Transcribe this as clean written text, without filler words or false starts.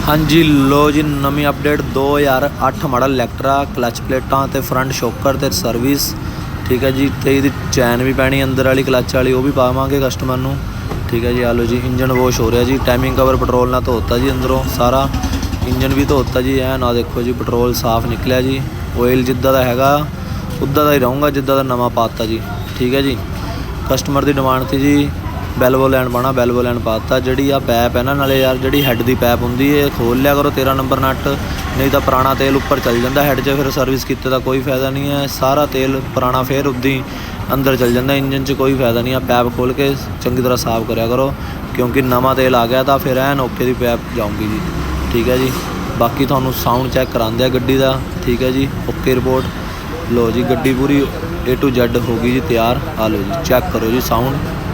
हाँ जी लो जी नवी update 2008 model इलैक्ट्रा clutch प्लेटा तो फ्रंट शोकर तो सर्विस ठीक है जी। तो ये चैन भी पैनी अंदर वाली क्लच वाली वो भी पावांगे कस्टमर नू ठीक है जी। आ लो जी इंजन वॉश हो रहा जी। टाइमिंग कवर पेट्रोल ना धोता जी अंदरों सारा इंजन भी धोता जी। ऐ ना देखो जी पेट्रोल साफ निकलिया जी। ऑयल जिद्दां दा हैगा उद्दां दा ही रहूँगा जिद्दां दा नवा पाता जी ठीक है जी। कस्टमर की डिमांड थी जी बैल्वो लैंड पाना बैल्वो लैंड पाता। जी आ पैप है ना नाले यार जी हैड की पैप होंगी है खोल लिया करो 13 नंबर नट नहीं तो पुराना तेल उपर चल जाता हैड च फिर सर्विस किते का कोई फायदा नहीं है। सारा तेल पुराना फिर उद्दी अंदर चल जाता इंजन च कोई फायदा नहीं है। पैप खोल के चंगी तरह साफ करा करो क्योंकि नवा तेल आ गया तो फिर एन ओके की पैप जाऊँगी जी ठीक है जी। बाकी थानू साउंड चैक करांदे गड्डी का ठीक है जी। ओके रिपोर्ट लो जी गड्डी पूरी A to Z हो गई जी तैयार। आ लो जी चैक करो जी साउंड